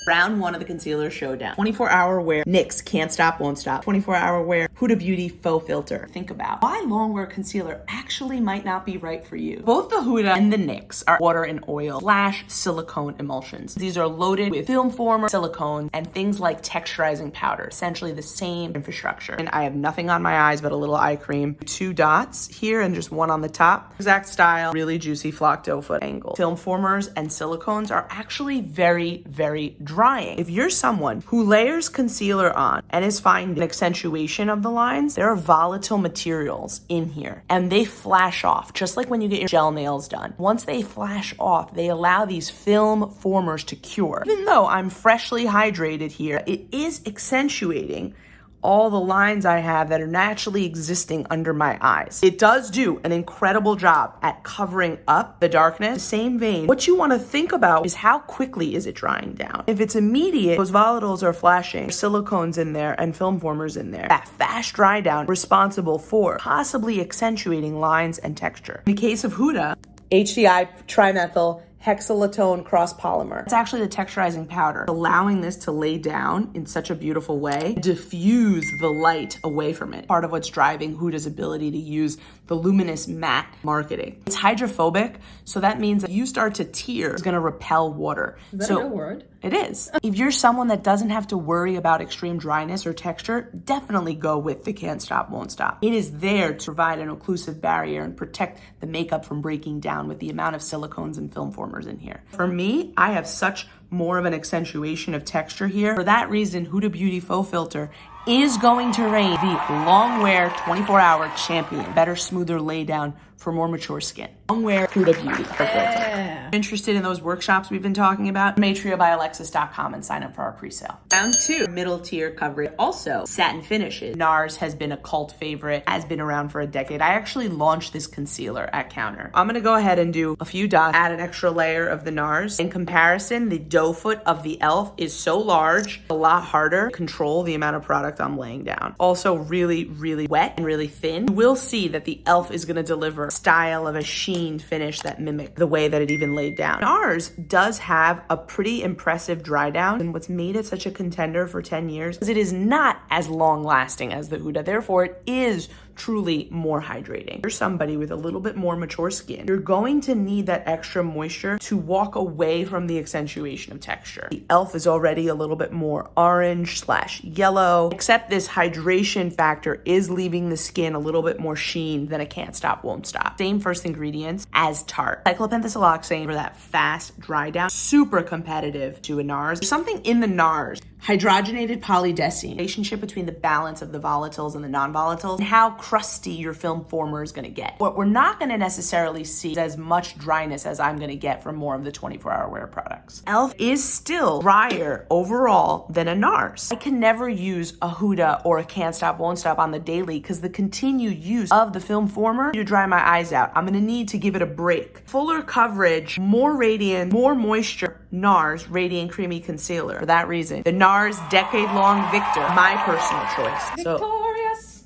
Round one of the concealer showdown. 24-hour wear, NYX Can't Stop, Won't Stop. 24-hour wear, Huda Beauty Faux Filter. Think about why long wear concealer actually might not be right for you. Both the Huda and the NYX are water and oil / silicone emulsions. These are loaded with film former, silicone, and things like texturizing powder, essentially the same infrastructure. And I have nothing on my eyes but a little eye cream. 2 dots here and just one on the top. Exact style, really juicy flock dough foot angle. Film formers and silicones are actually very, very drying. If you're someone who layers concealer on and is finding an accentuation of the lines, there are volatile materials in here and they flash off, just like when you get your gel nails done. Once they flash off, they allow these film formers to cure. Even though I'm freshly hydrated here, it is accentuating all the lines I have that are naturally existing under my eyes. It does do an incredible job at covering up the darkness. The same vein, what you want to think about is how quickly is it drying down. If it's immediate, those volatiles are flashing, silicones in there and film formers in there. That fast dry down responsible for possibly accentuating lines and texture. In the case of Huda, HDI trimethyl hexalatone cross polymer. It's actually the texturizing powder, allowing this to lay down in such a beautiful way, diffuse the light away from it. Part of what's driving Huda's ability to use the luminous matte marketing. It's hydrophobic, so that means that you start to tear, it's gonna repel water. Is that a real word? It is. If you're someone that doesn't have to worry about extreme dryness or texture, definitely go with the Can't Stop, Won't Stop. It is there to provide an occlusive barrier and protect the makeup from breaking down with the amount of silicones and film formers in here. For me, I have such more of an accentuation of texture here. For that reason, Huda Beauty Faux Filter is going to reign the long wear 24-hour champion. Better, smoother lay down for more mature skin. Long wear Huda Beauty Faux Filter. Interested in those workshops we've been talking about? matriobyalexis.com and sign up for our pre-sale. Round 2, middle tier coverage. Also, satin finishes. NARS has been a cult favorite, has been around for a decade. I actually launched this concealer at Counter. I'm gonna go ahead and do a few dots, add an extra layer of the NARS. In comparison, the doe foot of the e.l.f. is so large, a lot harder to control the amount of product I'm laying down. Also really, really wet and really thin. You will see that the e.l.f. is gonna deliver a style of a sheen finish that mimic the way that it even laid down. Ours does have a pretty impressive dry down, and what's made it such a contender for 10 years is it is not as long lasting as the Huda. Therefore, it is truly more hydrating. You're somebody with a little bit more mature skin. You're going to need that extra moisture to walk away from the accentuation of texture. The e.l.f. is already a little bit more orange / yellow, except this hydration factor is leaving the skin a little bit more sheen than a Can't Stop, Won't Stop. Same first ingredients as Tarte. Cyclopentasiloxane for that fast dry down, super competitive to a NARS. There's something in the NARS, hydrogenated polydesine, relationship between the balance of the volatiles and the non-volatiles, and how crusty your film former is gonna get. What we're not gonna necessarily see is as much dryness as I'm gonna get from more of the 24-hour wear products. e.l.f. is still drier overall than a NARS. I can never use a Huda or a Can't Stop, Won't Stop on the daily because the continued use of the film former to dry my eyes out. I'm gonna need to give it a break. Fuller coverage, more radiant, more moisture, NARS Radiant Creamy Concealer. For that reason, the NARS decade-long victor, my personal choice. Victorious!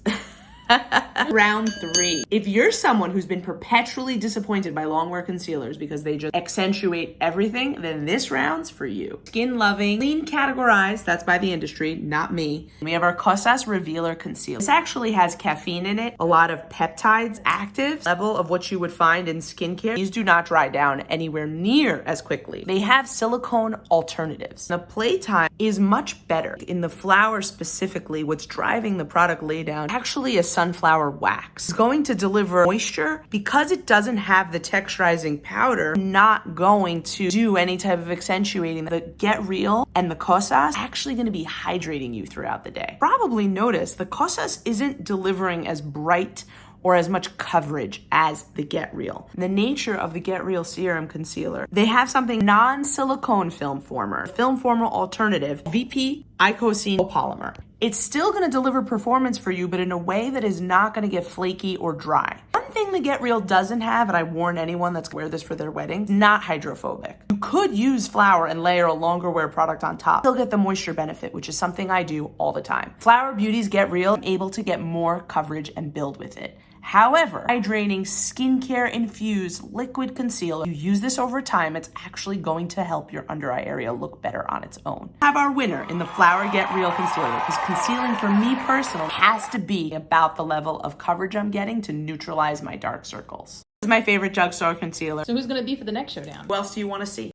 Round 3. If you're someone who's been perpetually disappointed by long wear concealers because they just accentuate everything, then this round's for you. Skin loving, clean categorized, that's by the industry, not me. We have our Kosas Revealer Concealer. This actually has caffeine in it, a lot of peptides, active level of what you would find in skincare. These do not dry down anywhere near as quickly. They have silicone alternatives. The playtime is much better. In the flower specifically, what's driving the product laydown, actually a sunflower wax. It's going to deliver moisture because it doesn't have the texturizing powder, not going to do any type of accentuating. The Get Real and the Kosas actually going to be hydrating you throughout the day. Probably notice the Kosas isn't delivering as bright or as much coverage as the Get Real. The nature of the Get Real Serum Concealer, they have something non-silicone film former alternative, VP Icosine Polymer. It's still gonna deliver performance for you, but in a way that is not gonna get flaky or dry. One thing the Get Real doesn't have, and I warn anyone that's wear this for their wedding, not hydrophobic. You could use flour and layer a longer wear product on top. Still get the moisture benefit, which is something I do all the time. Flower Beauty's Get Real, I'm able to get more coverage and build with it. However, hydrating skincare infused liquid concealer, you use this over time, it's actually going to help your under eye area look better on its own. Have our winner in the Flower Get Real Concealer, because concealing for me personally has to be about the level of coverage I'm getting to neutralize my dark circles. This is my favorite drugstore concealer. So who's going to be for the next showdown? Who else do you want to see?